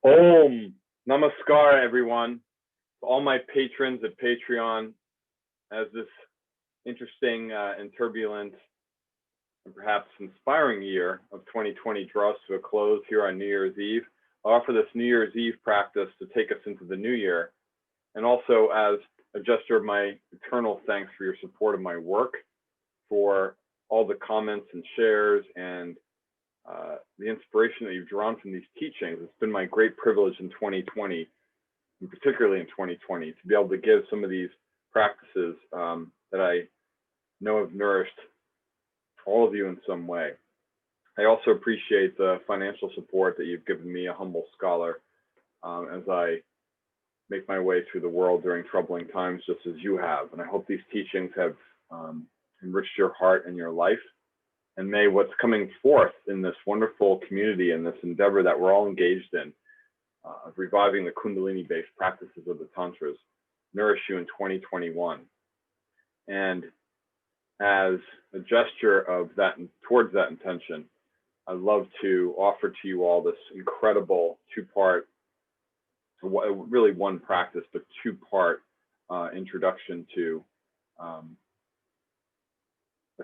Om Namaskāra, everyone. All my patrons at Patreon, as this interesting and turbulent and perhaps inspiring year of 2020 draws to a close here on New Year's Eve, I offer this New Year's Eve practice to take us into the new year, and also as a gesture of my eternal thanks for your support of my work, for all the comments and shares and the inspiration that you've drawn from these teachings. It's been my great privilege in 2020, and particularly in 2020, to be able to give some of these practices that I know have nourished all of you in some way. I also appreciate the financial support that you've given me, a humble scholar, as I make my way through the world during troubling times, just as you have. And I hope these teachings have enriched your heart and your life. And may what's coming forth in this wonderful community and this endeavor that we're all engaged in, of reviving the Kundalini-based practices of the Tantras, nourish you in 2021. And as a gesture of that, towards that intention, I'd love to offer to you all this incredible two-part, really one practice, but two-part introduction to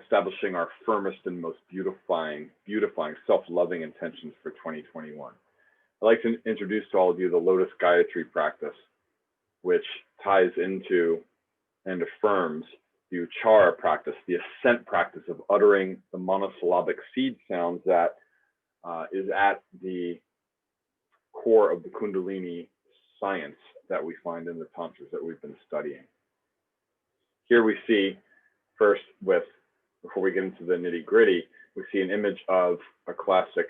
establishing our firmest and most beautifying, self-loving intentions for 2021. I'd like to introduce to all of you the Lotus Gāyatrī practice, which ties into and affirms the Uchara practice, the ascent practice of uttering the monosyllabic seed sounds that is at the core of the Kundalini science that we find in the Tantras that we've been studying. Here we see first before we get into the nitty gritty, we see an image of a classic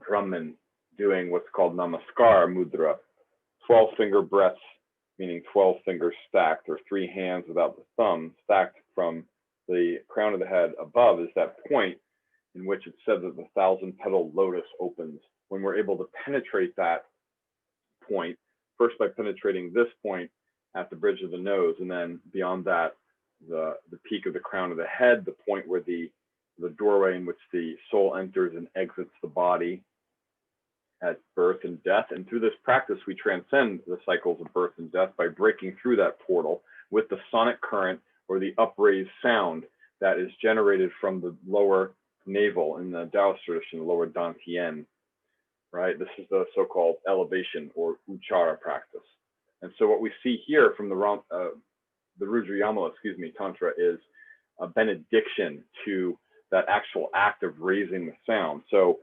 Brahmin doing what's called Namaskāra mudra, 12-finger breaths, meaning 12 fingers stacked, or 3 hands without the thumb, stacked from the crown of the head above is that point in which it said that the 1,000-petal lotus opens. When we're able to penetrate that point, first by penetrating this point at the bridge of the nose, and then beyond that, the peak of the crown of the head, the point where the doorway in which the soul enters and exits the body at birth and death. And through this practice, we transcend the cycles of birth and death by breaking through that portal with the sonic current, or the upraised sound that is generated from the lower navel in the Taoist tradition, the lower Dantian, right? This is the so-called elevation or Uchara practice. And so what we see here from the Rudra-yāmala, Tantra is a benediction to that actual act of raising the sound. So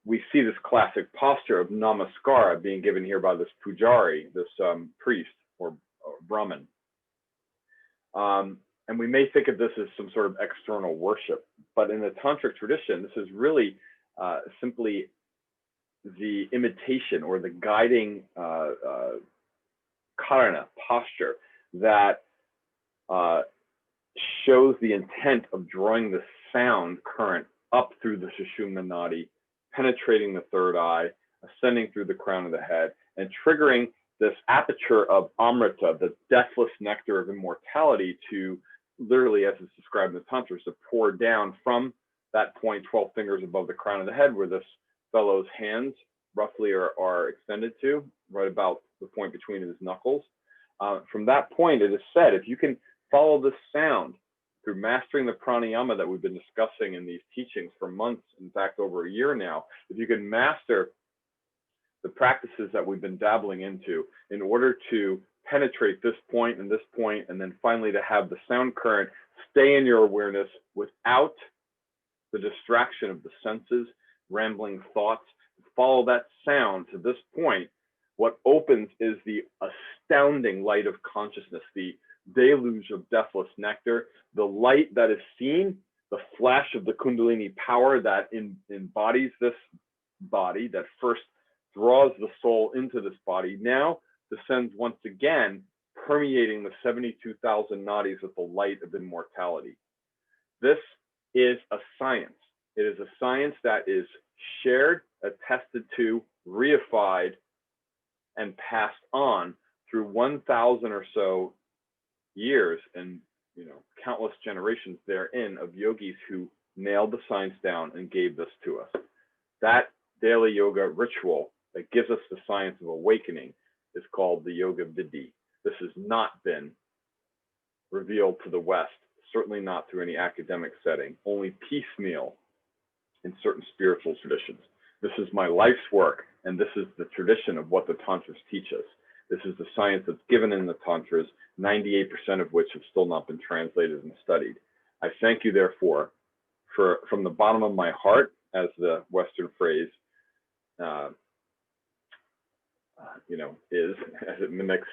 we see this classic posture of Namaskāra being given here by this pujari, this priest or Brahmin. And we may think of this as some sort of external worship, but in the Tantric tradition, this is really simply the imitation or the guiding karana posture that shows the intent of drawing the sound current up through the Sushumna Nadi, penetrating the third eye, ascending through the crown of the head, and triggering this aperture of Amrita, the deathless nectar of immortality, to literally, as it's described in the Tantras, to pour down from that point 12 fingers above the crown of the head, where this fellow's hands roughly are extended to, right about the point between his knuckles. From that point, it is said, if you can follow this sound through mastering the pranayama that we've been discussing in these teachings for months, in fact, over a year now, if you can master the practices that we've been dabbling into in order to penetrate this point, and then finally to have the sound current stay in your awareness without the distraction of the senses, rambling thoughts, follow that sound to this point, what opens is the astounding light of consciousness, the deluge of deathless nectar, the light that is seen, the flash of the Kundalini power that embodies this body, that first draws the soul into this body, now descends once again, permeating the 72,000 nadis with the light of immortality. This is a science. It is a science that is shared, attested to, reified, and passed on through 1,000 or so years and countless generations therein of yogis who nailed the science down and gave this to us. That daily yoga ritual that gives us the science of awakening is called the Yoga Vidhi. This has not been revealed to the West, certainly not through any academic setting, only piecemeal in certain spiritual traditions. This is my life's work, and this is the tradition of what the Tantras teach us. This is the science that's given in the Tantras, 98% of which have still not been translated and studied. I thank you, therefore, from the bottom of my heart, as the Western phrase, is, as it mimics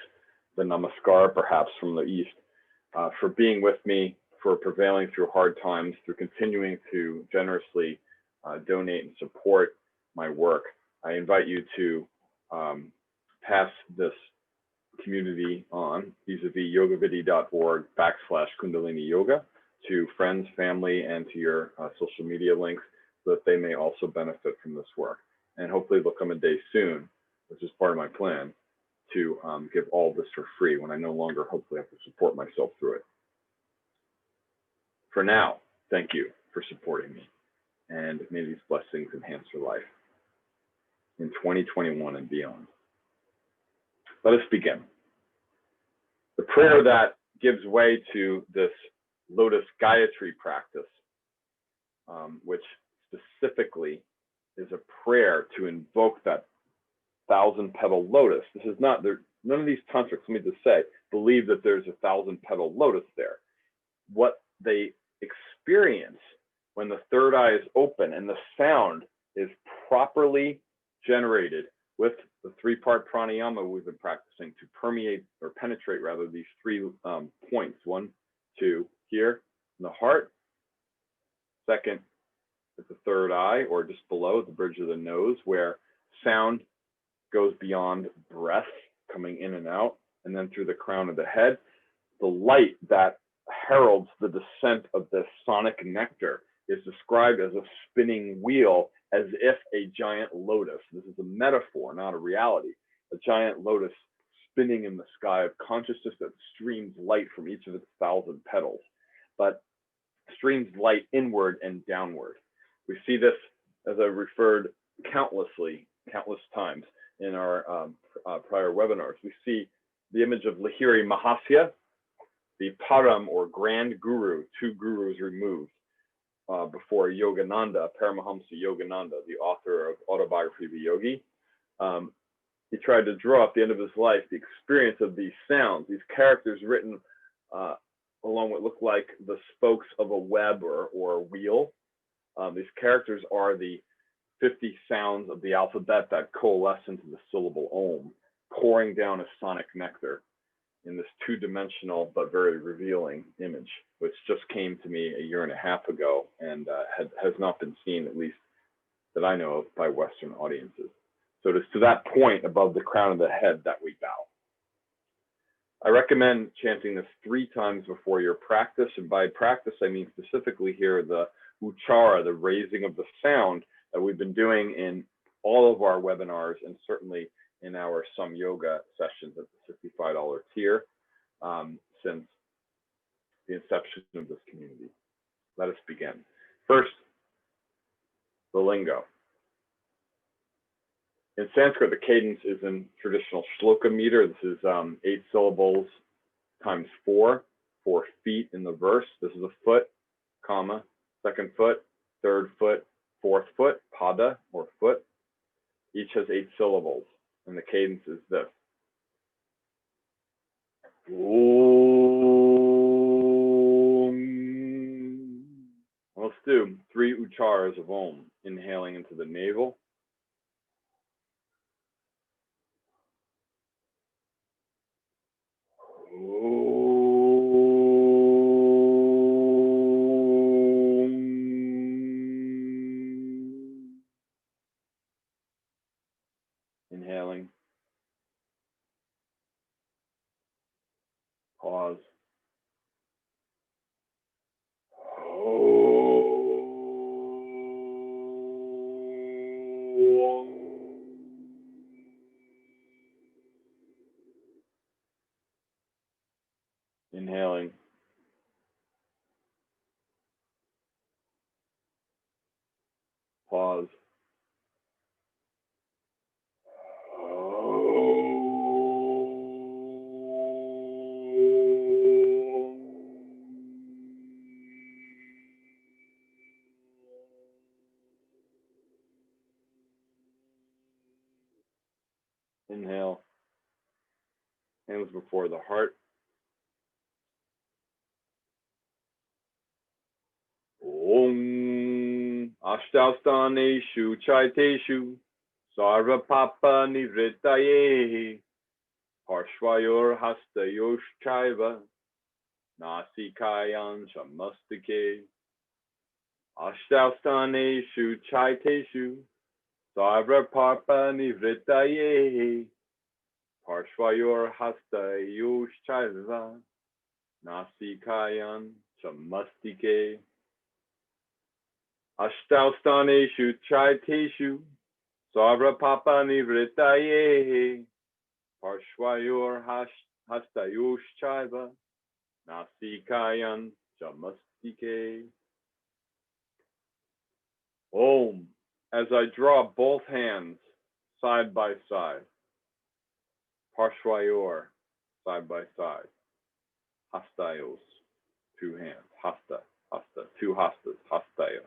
the Namaskāra, perhaps from the East, for being with me, for prevailing through hard times, through continuing to generously donate and support my work. I invite you to pass this community on vis-a-vis yogavidhi.org/Kundalini Yoga to friends, family, and to your social media links so that they may also benefit from this work. And hopefully there'll come a day soon, which is part of my plan, to give all this for free when I no longer hopefully have to support myself through it. For now, thank you for supporting me, and may these blessings enhance your life in 2021 and beyond. Let us begin. The prayer that gives way to this Lotus Gāyatrī practice, which specifically is a prayer to invoke that 1,000-petal lotus. This is not there. None of these tantrics, let me just say, believe that there's a 1,000-petal lotus there. What they experience when the third eye is open and the sound is properly generated with the three-part pranayama we've been practicing to permeate or penetrate rather these 3 points. 1, 2, here in the heart. Second, at the third eye, or just below the bridge of the nose, where sound goes beyond breath coming in and out, and then through the crown of the head. The light that heralds the descent of this sonic nectar is described as a spinning wheel, as if a giant lotus, this is a metaphor, not a reality, a giant lotus spinning in the sky of consciousness that streams light from each of its 1,000 petals, but streams light inward and downward. We see this, as I referred countless times in our prior webinars. We see the image of Lahiri Mahasya, the Param or Grand Guru, 2 gurus removed, before Yogananda, Paramahamsa Yogananda, the author of Autobiography of a Yogi. He tried to draw at the end of his life the experience of these sounds, these characters written along what look like the spokes of a web or a wheel. These characters are the 50 sounds of the alphabet that coalesce into the syllable Om, pouring down a sonic nectar in this 2-dimensional but very revealing image, which just came to me a year and a half ago and has not been seen, at least that I know of, by Western audiences. So it is to that point above the crown of the head that we bow. I recommend chanting this 3 times before your practice, and by practice I mean specifically here the uchara, the raising of the sound that we've been doing in all of our webinars and certainly in our Some Yoga sessions at the $65 tier since the inception of this community. Let us begin. First, the lingo. In Sanskrit, the cadence is in traditional shloka meter. This is 8 syllables times 4 feet in the verse. This is a foot, comma, second foot, third foot, fourth foot, pada or foot. Each has 8 syllables, and the cadence is this. Om. Let's do 3 ucharas of Om, inhaling into the navel. Inhaling. Pause. Inhaling. Pause. hands before the heart. Om Ashtastaneshu Chaiteshu Sarva Papa Nivrittaye Parshvayor Hastayosh Chaiva Nasikayan Shamastike Ashtastaneshu Chaiteshu Sarva Papa Nivrittaye Parshvayor Hastayosh Chaiva Nasikayan Shamastike Ashtastaneshu Chaiteshu Sarva Papa Nivrittaye Parshvayor Hastayosh Chaiva Nasikayan Shamastike. Om. As I draw both hands side by side. Parshvayor, side by side. Hastayos, two hands. Hasta, two hastas. Hastayo.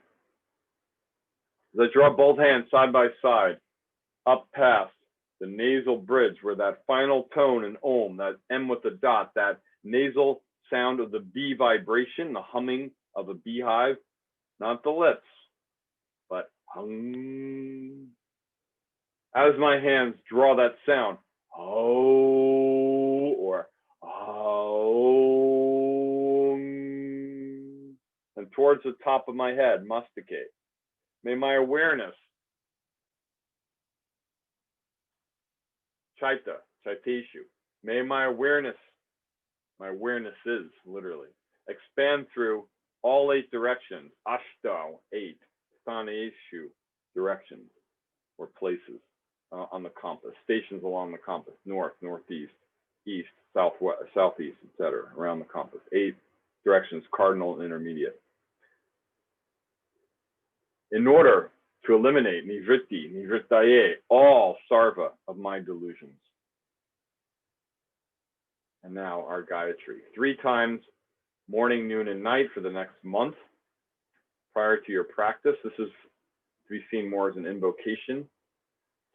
As I draw both hands side by side, up past the nasal bridge where that final tone in Om, that M with the dot, that nasal sound of the bee vibration, the humming of a beehive, not the lips, but hum. As my hands draw that sound, oh, or oh, and towards the top of my head, masticate. May my awareness, chaiteshu, may my awarenesses, literally, expand through all 8 directions, ashta, 8, staneshu, directions, or places on the compass, stations along the compass, north, northeast, east, southwest, southeast, etc., around the compass, 8 directions, cardinal and intermediate. In order to eliminate nivritti, nivrittaye, all sarva of my delusions. And now our Gāyatrī. 3 times, morning, noon, and night for the next month prior to your practice. This is to be seen more as an invocation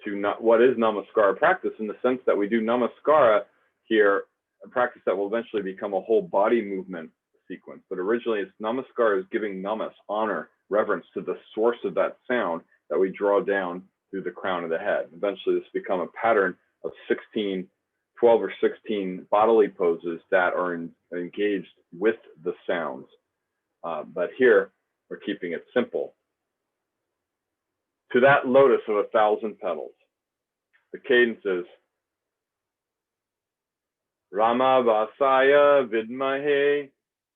to what is Namaskāra practice, in the sense that we do Namaskāra here, a practice that will eventually become a whole body movement sequence. But originally, it's Namaskāra is giving namas, honor, reverence to the source of that sound that we draw down through the crown of the head. Eventually, this become a pattern of 12 or 16 bodily poses that are engaged with the sounds. But here, we're keeping it simple. To that lotus of 1,000 petals, the cadence is Rama Vasaya Vidmahe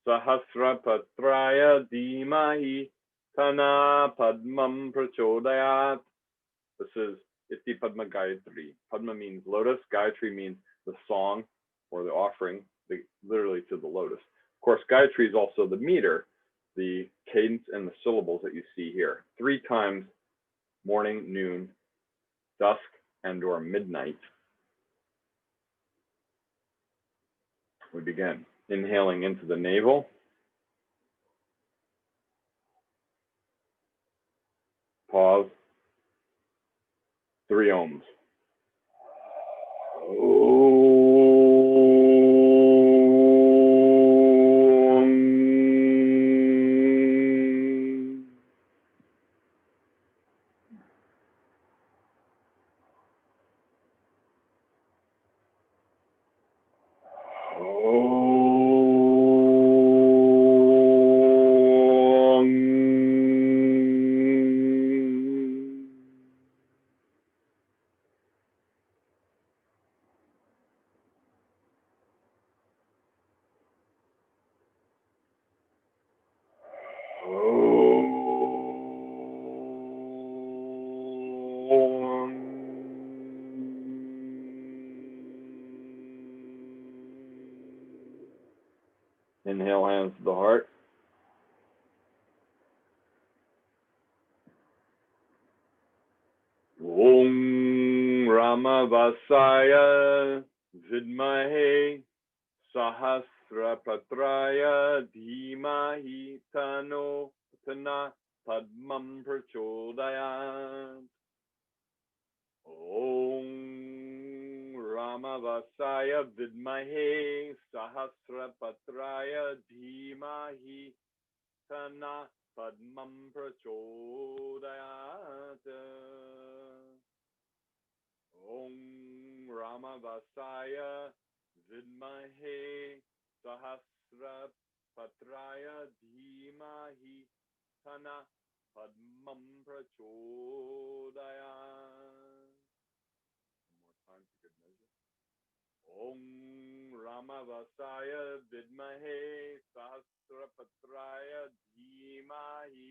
Sahasrapatraya Dhimahi Tana Padmam Prachodayat. This is Iti Padma Gāyatrī. Padma means lotus, Gāyatrī means the song or the offering, literally to the lotus. Of course, Gāyatrī is also the meter, the cadence and the syllables that you see here. 3 times, morning, noon, dusk, and or midnight. We begin inhaling into the navel. Pause. 3 ohms. Inhale, hands to the heart. Om Rama Vasaya Vidmahe Sahasrapatraya Dhimahi Tana Padmam Prachodayat. Om Ramavasaya vidmahe sahasrapatraya dhimahi tana padmam prachodayat. Om Ramavasaya vidmahe sahasrapatraya dhimahi tana padmam prachodayat. One more time for good measure. Om Ramavasaya vidmahe sahasrapatraya dhimahi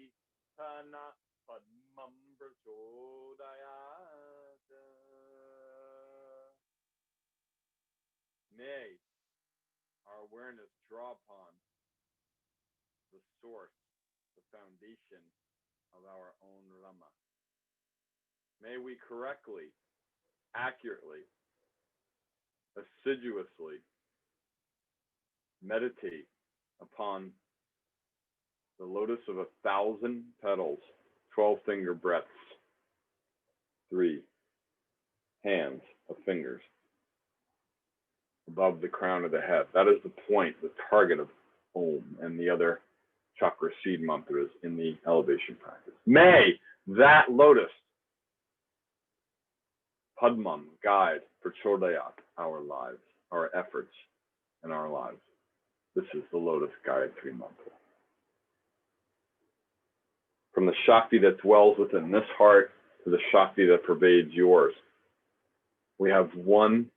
tana padmam prachodayat. May our awareness draw upon the source, the foundation of our own Rama. May we correctly, accurately, assiduously meditate upon the lotus of 1,000 petals, 12 finger breadths, 3 hands of fingers above the crown of the head. That is the point, the target of Om and the other chakra seed mantras in the elevation practice. May that lotus, Padmam, guide, prachodayat, our lives, our efforts, and our lives. This is the Lotus Gāyatrī mantra. From the Shakti that dwells within this heart to the Shakti that pervades yours, we have one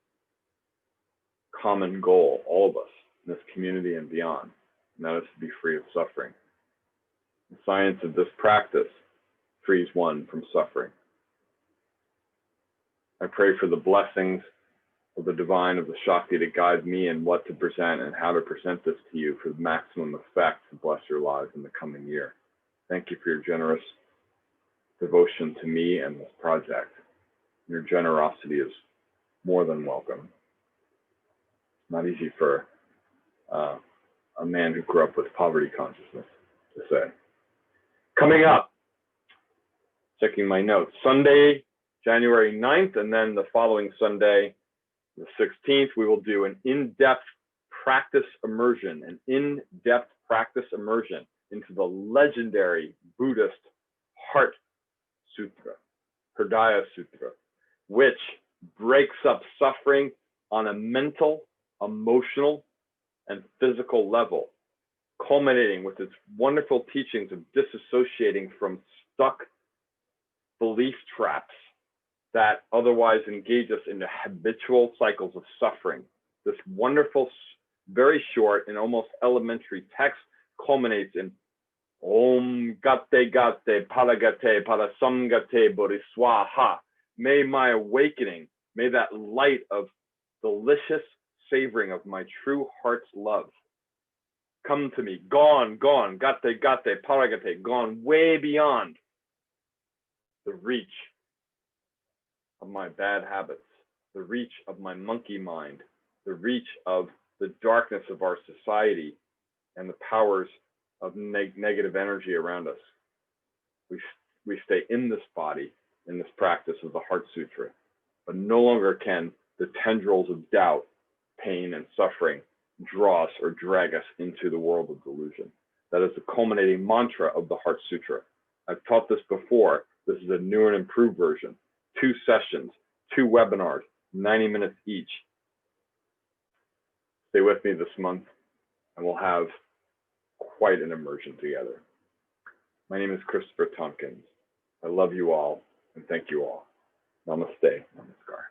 common goal, all of us, in this community and beyond, and that is to be free of suffering. The science of this practice frees one from suffering. I pray for the blessings of the divine, of the Shakti, to guide me in what to present and how to present this to you for the maximum effect to bless your lives in the coming year. Thank you for your generous devotion to me and this project. Your generosity is more than welcome. Not easy for a man who grew up with poverty consciousness to say. Coming up, checking my notes, Sunday, January 9th, and then the following Sunday, the 16th, we will do an in-depth practice immersion, into the legendary Buddhist Heart Sutra, Hridaya Sutra, which breaks up suffering on a mental, emotional, and physical level, culminating with its wonderful teachings of disassociating from stuck belief traps that otherwise engage us into habitual cycles of suffering. This wonderful, very short and almost elementary text culminates in Om Gate Gate Palagate Palasamgate Bodhiswaha. May my awakening, may that light of delicious savoring of my true heart's love come to me, gone, Gate Gate Palagate, gone way beyond the reach of my bad habits, the reach of my monkey mind, the reach of the darkness of our society and the powers of negative energy around us. We stay in this body, in this practice of the Heart Sutra, but no longer can the tendrils of doubt, pain, and suffering draw us or drag us into the world of delusion. That is the culminating mantra of the Heart Sutra. I've taught this before. This is a new and improved version. 2 sessions, 2 webinars, 90 minutes each. Stay with me this month, and we'll have quite an immersion together. My name is Christopher Tompkins. I love you all, and thank you all. Namaste. Namaskar.